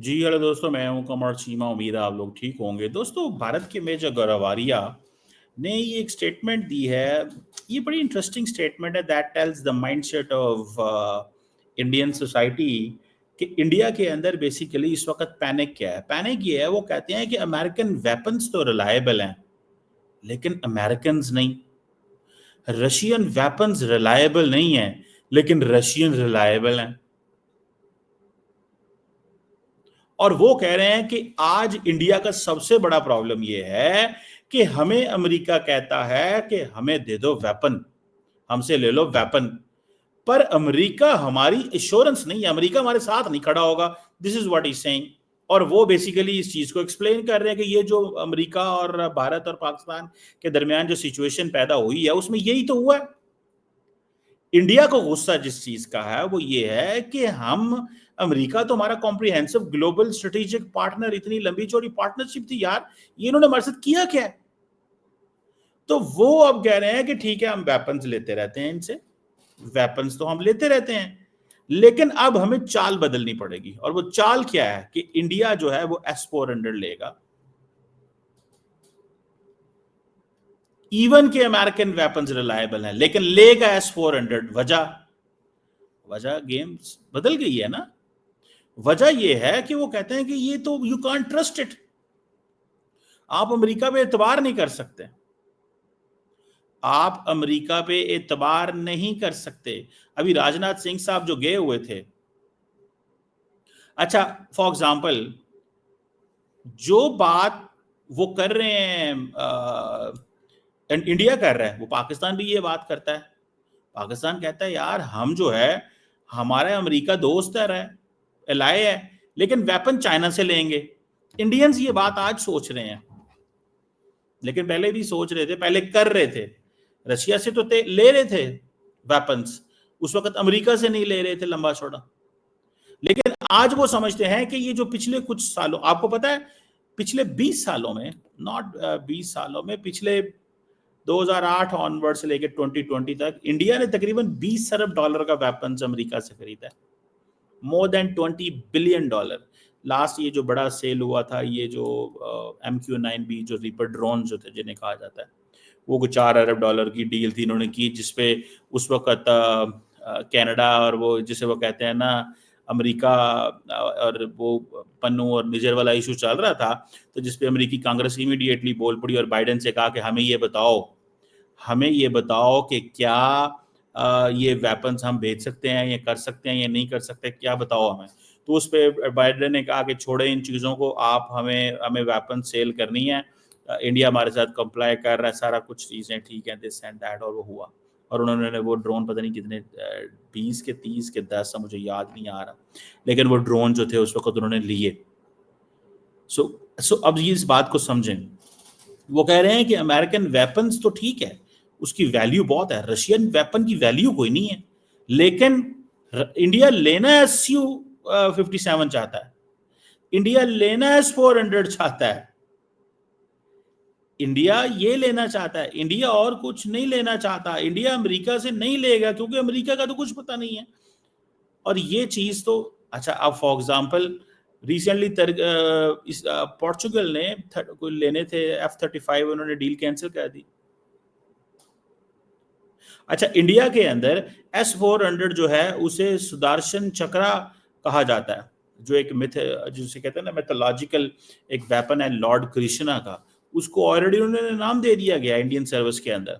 जी hello दोस्तों, मैं हूं कमर चीमा। उम्मीद है आप लोग ठीक होंगे। दोस्तों, भारत के मेजर गौरवारिया ने ये एक स्टेटमेंट दी है। ये बड़ी इंटरेस्टिंग स्टेटमेंट है that tells the mindset of Indian society कि इंडिया के अंदर बेसिकली इस वक्त पैनिक क्या है। पैनिक ये है, वो कहते हैं कि अमेरिकन वेपन्स तो रिलायबल हैं लेकिन अमेरिकन नहीं। रशियन वेपन्स रिलायबल नहीं है लेकिन रशियन रिलायबल हैं। और वो कह रहे हैं कि आज इंडिया का सबसे बड़ा प्रॉब्लम ये है कि हमें अमेरिका कहता है कि हमें दे दो वेपन, हमसे ले लो वेपन, पर अमेरिका हमारी एश्योरेंस नहीं है, अमेरिका हमारे साथ नहीं खड़ा होगा। This is what is saying. और वो बेसिकली इस चीज को एक्सप्लेन कर रहे हैं कि ये जो अमेरिका और भारत और पाकिस्तान के दरमियान जो सिचुएशन पैदा हुई है उसमें यही तो हुआ है। इंडिया को गुस्सा जिस चीज का है वो ये है कि हम, अमेरिका तो हमारा कॉम्प्रिहेंसिव ग्लोबल स्ट्रेटेजिक पार्टनर, इतनी लंबी चौड़ी पार्टनरशिप थी यार, ये इन्होंने हमारे साथ किया क्या है? तो वो अब कह रहे हैं कि ठीक है, हम वेपन्स लेते रहते हैं इनसे, वेपन्स तो हम लेते रहते हैं, लेकिन अब हमें चाल बदलनी पड़ेगी। और वो चाल क्या है कि इंडिया जो है वो S-400 लेगा। इवन के अमेरिकन वेपन्स रिलायबल हैं लेकिन लेगा S-400। वजह, वजह गेम बदल गई है ना। वजह यह है कि वो कहते हैं कि ये तो यू कांट ट्रस्ट इट, आप अमेरिका पे एतबार नहीं कर सकते, आप अमेरिका पे एतबार नहीं कर सकते। अभी राजनाथ सिंह साहब जो गए हुए थे, अच्छा फॉर एग्जांपल जो बात वो कर रहे हैं, इंडिया कर रहा है, वो पाकिस्तान भी ये बात करता है। पाकिस्तान कहता है यार हम जो है, हमारा अमेरिका दोस्त है, एलाय है, लेकिन वेपन चाइना से लेंगे। इंडियंस ये बात आज सोच रहे हैं, लेकिन पहले भी सोच रहे थे, पहले कर रहे थे। रशिया से तो ले रहे थे वेपन्स, उस वक्त अमेरिका से नहीं ले रहे थे लंबा चौड़ा। लेकिन आज वो समझते हैं कि ये जो पिछले कुछ सालों, आपको पता है पिछले 20 सालों में, नॉट 20 सालों में, पिछले 2008 ऑनवर्ड से लेकर 2020 तक इंडिया ने तकरीबन 20 अरब डॉलर का वेपन्स अमेरिका से खरीदा है। More than 20 billion dollar. Last ये जो बड़ा सेल हुआ था, ये जो MQ-9B जो रीपर ड्रोन जो थे जिन्हें कहा जाता है, वो कुछ 4 अरब डॉलर की डील थी इन्होंने की, जिसपे उस वक्त कनाडा और वो जिसे वो कहते हैं ना अमेरिका, और वो पन्नू और निजर वाला इशू चल रहा था। तो जिसपे अमेरिकी कांग्रेस इमीडिएटली बोल पड़ी और बाइडेन से कहा कि हमें ये बताओ कि क्या ये वेपन्स हम भेज सकते हैं, ये कर सकते हैं, ये नहीं कर सकते, क्या बताओ हमें। तो उस पर बाइडेन ने कहा कि छोड़े इन चीज़ों को, आप हमें हमें वेपन सेल करनी है, इंडिया हमारे साथ कंप्लाई कर रहा है, सारा कुछ चीज़ें ठीक है, दिस एंड दैट। और वो हुआ, और उन्होंने वो ड्रोन पता नहीं कितने 20 के 30 के 10, मुझे याद नहीं आ रहा, लेकिन वो ड्रोन जो थे उस वक्त उन्होंने लिए। सो अब ये इस बात को समझें। वो कह रहे हैं कि अमेरिकन वेपन्स तो ठीक है, उसकी वैल्यू बहुत है, रशियन वेपन की वैल्यू कोई नहीं है, लेकिन इंडिया लेना Su-57 चाहता है, इंडिया लेना S-400 चाहता है, इंडिया ये लेना चाहता है, इंडिया और कुछ नहीं लेना चाहता। इंडिया अमेरिका से नहीं लेगा क्योंकि अमेरिका का तो कुछ पता नहीं है। और ये चीज तो, अच्छा अब फॉर एग्जांपल रिसेंटली पोर्चुगल ने कोई लेने थे F-35, उन्होंने डील कैंसिल कर दी। अच्छा, इंडिया के अंदर S-400 जो है उसे सुदर्शन चक्रा कहा जाता है, जो एक मिथ, जिसे कहते हैं ना मिथोलॉजिकल एक वेपन है लॉर्ड कृष्णा का, उसको ऑलरेडी उन्होंने नाम दे दिया गया इंडियन सर्विस के अंदर।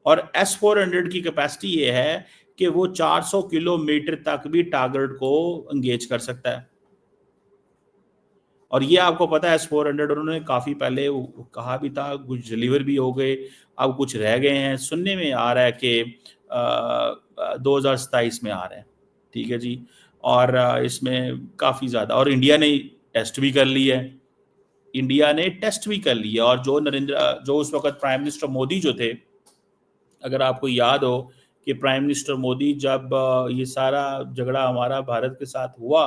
और S-400 की कैपेसिटी ये है कि वो 400 किलोमीटर तक भी टारगेट को एंगेज कर सकता है। और ये आपको पता है S-400 उन्होंने काफी पहले कहा भी था, कुछ डिलीवर भी हो गए, अब कुछ रह गए हैं। सुनने में आ रहा है कि 2027 में आ रहे हैं, ठीक है जी। और इसमें काफी ज्यादा, और इंडिया ने टेस्ट भी कर लिया है, इंडिया ने टेस्ट भी कर लिया। और जो उस वक्त प्राइम मिनिस्टर मोदी जो थे, अगर आपको याद हो कि प्राइम मिनिस्टर मोदी जब ये सारा झगड़ा हमारा भारत के साथ हुआ,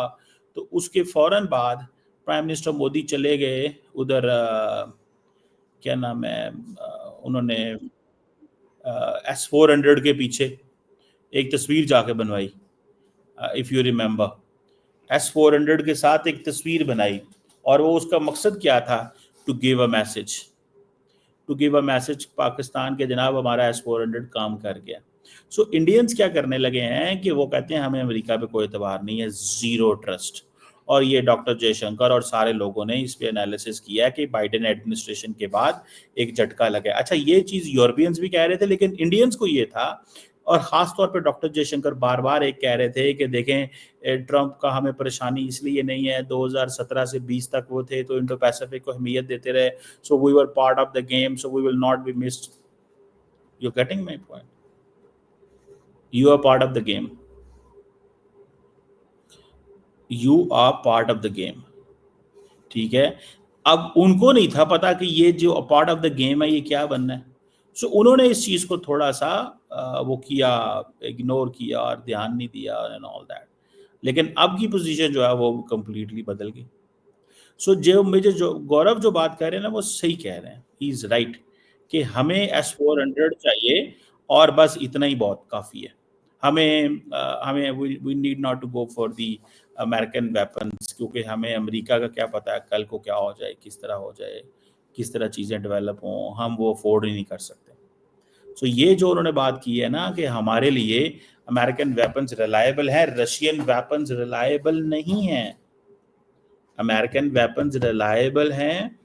तो उसके फौरन बाद प्राइम मिनिस्टर मोदी चले गए उधर, क्या नाम है, उन्होंने S-400 के पीछे एक तस्वीर जाके बनवाई, इफ यू रिमेंबर। S-400 के साथ एक तस्वीर बनाई, और वो उसका मकसद क्या था? To give a message, to give a message Pakistan के, जनाब हमारा S-400 काम कर गया। सो इंडियंस क्या करने लगे हैं कि वो कहते हैं हमें अमेरिका पे कोई एतबार नहीं है, ज़ीरो ट्रस्ट। और ये डॉक्टर जयशंकर और सारे लोगों ने इस पे एनालिसिस किया कि बाइडेन एडमिनिस्ट्रेशन के बाद एक झटका लगा। अच्छा, ये चीज़ यूरोपियंस भी कह रहे थे, लेकिन इंडियंस को ये था, और ख़ास तौर पे डॉक्टर जयशंकर बार बार एक कह रहे थे कि देखें, ट्रंप का हमें परेशानी इसलिए नहीं है, 2017 से 20 तक वो थे तो इंडो पैसिफिक को अहमियत देते रहे, so we were part of the game, so we will not be missed. You're getting my point? You are part of the game. You are part of the game. ठीक है। अब उनको नहीं था पता कि ये जो पार्ट ऑफ द गेम है ये क्या बनना है। सो उन्होंने इस चीज को थोड़ा सा वो किया, इग्नोर किया और ध्यान नहीं दिया एंड ऑल दैट। लेकिन अब की पोजीशन जो है वो कंप्लीटली बदल गई। सो जो मुझे जो गौरव जो बात कर रहे हैं ना, वो सही कह रहे हैं, ही इज राइट, कि हमें S-400 चाहिए और बस इतना ही बहुत काफ़ी है। हमें we need not to go for the American weapons, क्योंकि हमें अमेरिका का क्या पता है कल को क्या हो जाए, किस तरह हो जाए, किस तरह चीज़ें डेवलप हों, हम वो अफोर्ड ही नहीं कर सकते। सो ये जो उन्होंने बात की है ना कि हमारे लिए अमेरिकन वेपन्स रिलायबल है, रशियन वेपन्स रिलायबल नहीं है। अमेरिकन वेपन्स रिलायबल हैं,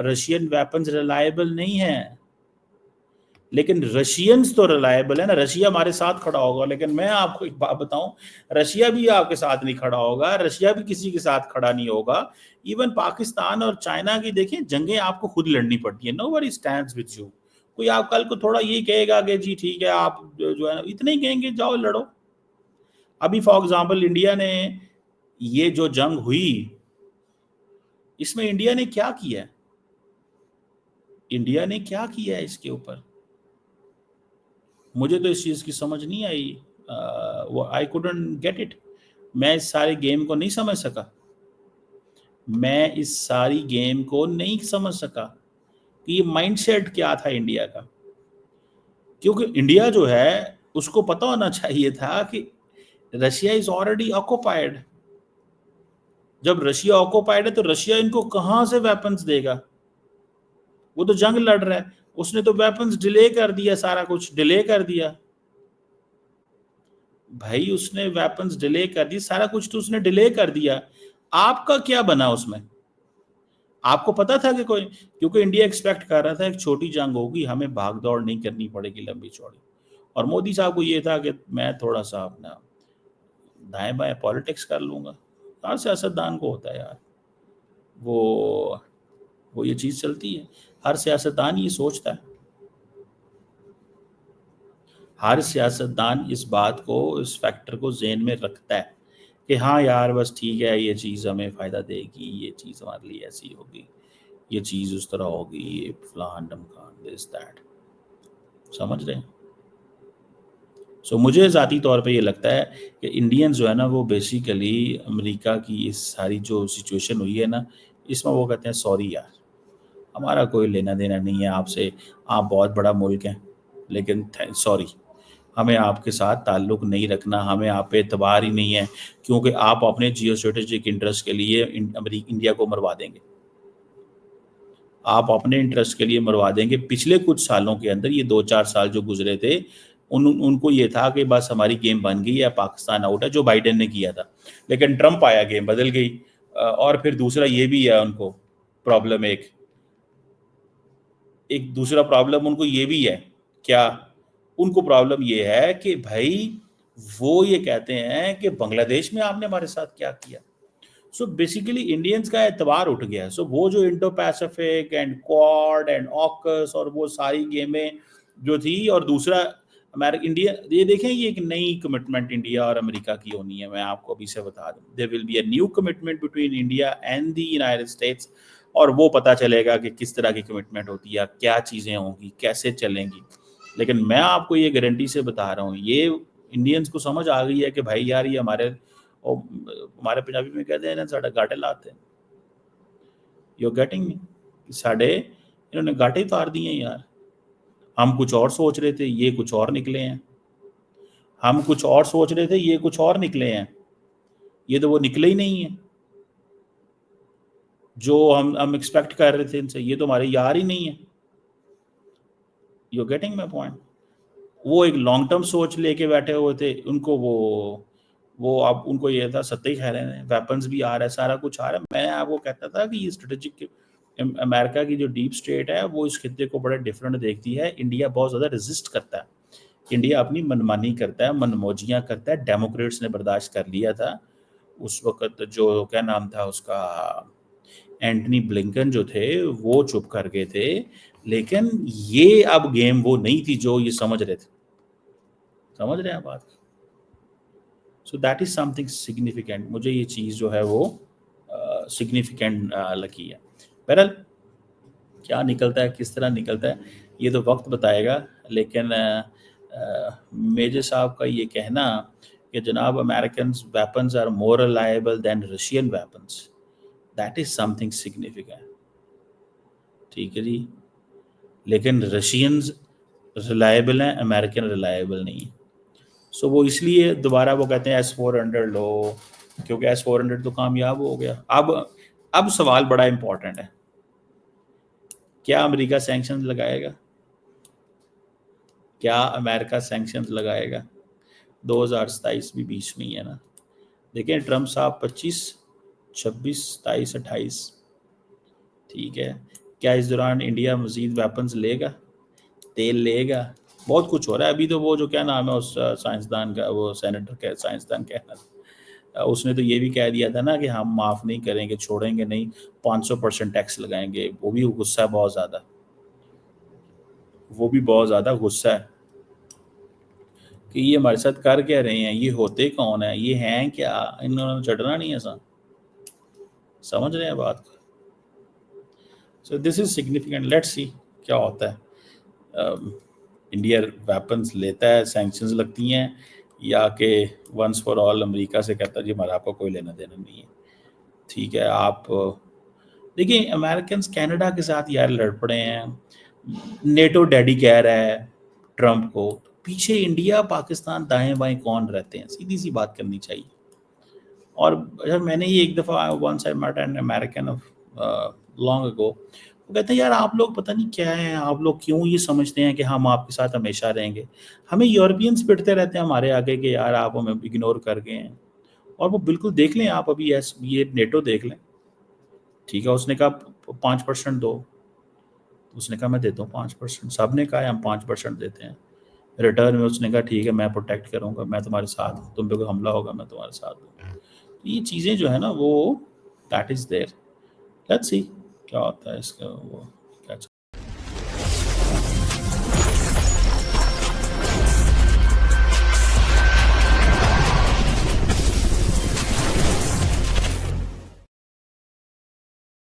रशियन वेपन्स रिलायबल नहीं है। लेकिन रशियंस तो रिलायबल है ना, रशिया हमारे साथ खड़ा होगा। लेकिन मैं आपको एक बात बताऊं, रशिया भी आपके साथ नहीं खड़ा होगा, रशिया भी किसी के साथ खड़ा नहीं होगा। इवन पाकिस्तान और चाइना की देखिए जंगें आपको खुद लड़नी पड़ती है, नोबडी स्टैंड्स विद यू। कोई आप कल को थोड़ा ये कहेगा कि जी ठीक है, आप जो है इतने ही कहेंगे जाओ लड़ो। अभी फॉर एग्जाम्पल इंडिया ने ये जो जंग हुई, इसमें इंडिया ने क्या किया है? इंडिया ने क्या किया है इसके ऊपर? मुझे तो इस चीज़ की समझ नहीं आई। वो आई कुडंट गेट इट। मैं इस सारे गेम को नहीं समझ सका, मैं इस सारी गेम को नहीं समझ सका कि ये माइंडसेट क्या था इंडिया का। क्योंकि इंडिया जो है उसको पता होना चाहिए था कि रशिया इज ऑलरेडी ऑक्युपाइड। जब रशिया ऑक्युपाइड है तो रशिया इनको कहाँ से वेपन्स देगा? वो तो जंग लड़ रहा है, उसने तो वेपन्स डिले कर दिया, सारा कुछ डिले कर दिया भाई, उसने वेपन्स डिले कर दी, सारा कुछ तो उसने डिले कर दिया। आपका क्या बना उसमें? आपको पता था कि कोई, क्योंकि इंडिया एक्सपेक्ट कर रहा था एक छोटी जंग होगी, हमें भाग दौड़ नहीं करनी पड़ेगी लंबी चौड़ी। और मोदी साहब को ये था कि मैं थोड़ा सा अपना दाएं बाएं पॉलिटिक्स कर लूंगा। हर सियासतदान को होता है यार, वो वो ये चीज चलती है, हर सियासतदान ये सोचता है, हर सियासतदान इस बात को, इस फैक्टर को जेहन में रखता है कि हाँ यार बस ठीक है, ये चीज़ हमें फ़ायदा देगी, ये चीज़ हमारे लिए ऐसी होगी, ये चीज़ उस तरह होगी, ये फलान ढमकान, दिस दैट। समझ रहे हैं? सो मुझे ज़ाती तौर पे ये लगता है कि इंडियंस जो है ना, वो बेसिकली अमेरिका की इस सारी जो सिचुएशन हुई है ना, इसमें वो कहते हैं सॉरी यार, हमारा कोई लेना देना नहीं है आपसे, आप बहुत बड़ा मुल्क हैं, लेकिन सॉरी, हमें आपके साथ ताल्लुक़ नहीं रखना, हमें आप पे एतबार ही नहीं है, क्योंकि आप अपने जियो स्ट्रेटेजिक इंटरेस्ट के लिए इंडिया को मरवा देंगे। आप अपने इंटरेस्ट के लिए मरवा देंगे। पिछले कुछ सालों के अंदर, ये 2-4 साल जो गुजरे थे, उनको ये था कि बस हमारी गेम बन गई है, पाकिस्तान आउट है, जो बाइडेन ने किया था। लेकिन ट्रंप आया, गेम बदल गई। और फिर दूसरा ये भी है उनको प्रॉब्लम, एक दूसरा प्रॉब्लम उनको ये भी है। क्या? उनको प्रॉब्लम ये है कि भाई वो ये कहते हैं कि बांग्लादेश में आपने हमारे साथ क्या किया। सो बेसिकली इंडियंस का एतबार उठ गया है। सो वो जो Indo Pacific and quad and AUKUS और वो सारी गेमें जो थी, और दूसरा अमेरिका इंडिया, ये देखें, ये एक नई कमिटमेंट इंडिया और अमेरिका की होनी है। मैं आपको अभी से बता दूं, there will be a new commitment between India and the United States. और वो पता चलेगा कि किस तरह की कमिटमेंट होती है, क्या चीज़ें होंगी, कैसे चलेंगी। लेकिन मैं आपको ये गारंटी से बता रहा हूँ, ये इंडियंस को समझ आ गई है कि भाई यार ये हमारे पंजाबी में कहते हैं ना, साढ़े गाटे लाते हैं। You getting me? साढ़े इन्होंने गाटे उतार दिए हैं यार। हम कुछ और सोच रहे थे, ये कुछ और निकले हैं। हम कुछ और सोच रहे थे, ये कुछ और निकले हैं। ये तो वो निकले ही नहीं है जो हम एक्सपेक्ट कर रहे थे इनसे, ये तो हमारे यार ही नहीं है। You getting my point? वो एक लॉन्ग टर्म सोच लेके बैठे हुए थे, उनको वो अब उनको ये था सत्ते ही खा रहे हैं, वेपन्स भी आ रहा है, सारा कुछ आ रहा है। मैं आपको कहता था कि ये स्ट्रेटेजिक अमेरिका की जो डीप स्टेट है वो इस खित्ते को बड़ा डिफरेंट देखती है। इंडिया बहुत ज़्यादा रेजिस्ट करता है, इंडिया अपनी मनमानी करता है, मनमौजियाँ करता है। डेमोक्रेट्स ने बर्दाश्त कर लिया था उस वक्त, जो क्या नाम था उसका, एंटनी ब्लिंकन जो थे वो चुप कर गए थे। लेकिन ये अब गेम वो नहीं थी जो ये समझ रहे थे। समझ रहे हैं बात? So that is something significant. मुझे ये चीज़ जो है वो सिग्निफिकेंट लगी है। बहरहाल क्या निकलता है, किस तरह निकलता है, ये तो वक्त बताएगा। लेकिन मेजर साहब का ये कहना कि जनाब American weapons are more reliable than Russian weapons, that is something significant. ठीक है जी, लेकिन रशियंस रिलायबल हैं, अमेरिकन रिलायबल नहीं है। सो वो इसलिए दोबारा वो कहते हैं S-400 लो, क्योंकि S-400 तो कामयाब हो गया। अब सवाल बड़ा इंपॉर्टेंट है, क्या अमेरिका सैंक्शंस लगाएगा? क्या अमेरिका सैंक्शंस लगाएगा? 2027 भी बीच में ही है ना। देखिए ट्रम्प साहब 25, 26, 27, 28, ठीक है। क्या इस दौरान इंडिया मजीद वेपन्स लेगा, तेल लेगा? बहुत कुछ हो रहा है अभी। तो वो जो क्या नाम है उस साइंसदान का, वो सेनेटर का साइंसदान कहना, उसने तो ये भी कह दिया था ना कि हम माफ़ नहीं करेंगे, छोड़ेंगे नहीं, 500% टैक्स लगाएंगे। वो भी गुस्सा है बहुत ज़्यादा, वो भी बहुत ज़्यादा गुस्सा है कि ये हमारे साथ कर क्या रहे हैं, ये होते कौन है, ये हैं क्या, इन्होंने चढ़ना नहीं है सा। समझ रहे हैं बात? So this is significant, let's see क्या होता है। इंडिया वेपन्स लेता है, सैंक्शंस लगती हैं, या कि वंस फॉर ऑल अमेरिका से कहता है जी हमारा आपका कोई लेना देना नहीं है। ठीक है, आप देखिए अमेरिकन कनाडा के साथ यार लड़ पड़े हैं, नेटो डैडी कह रहा है ट्रंप को, पीछे इंडिया पाकिस्तान दाएं बाएं कौन रहते हैं? सीधी सी बात करनी चाहिए। और जब मैंने ये एक दफ़ा once I met an American of long ago, वो कहते हैं यार आप लोग पता नहीं क्या है, आप लोग क्यों ये समझते हैं कि हम आपके साथ हमेशा रहेंगे। हमें यूरोपियंस पिटते रहते हैं हमारे आगे कि यार आप हमें इग्नोर कर गए हैं। और वो बिल्कुल देख लें आप अभी, ये नेटो देख लें। ठीक है, उसने कहा 5% दो, उसने कहा मैं देता हूँ 5%। सब ने कहा हम 5% देते हैं। रिटर्न में उसने कहा ठीक है मैं प्रोटेक्ट करूँगा, मैं तुम्हारे साथ हूँ, तुम पे कोई हमला होगा मैं तुम्हारे साथ हूँ। ये चीज़ें जो है ना वो that is there. Let's see क्या होता है इसका वो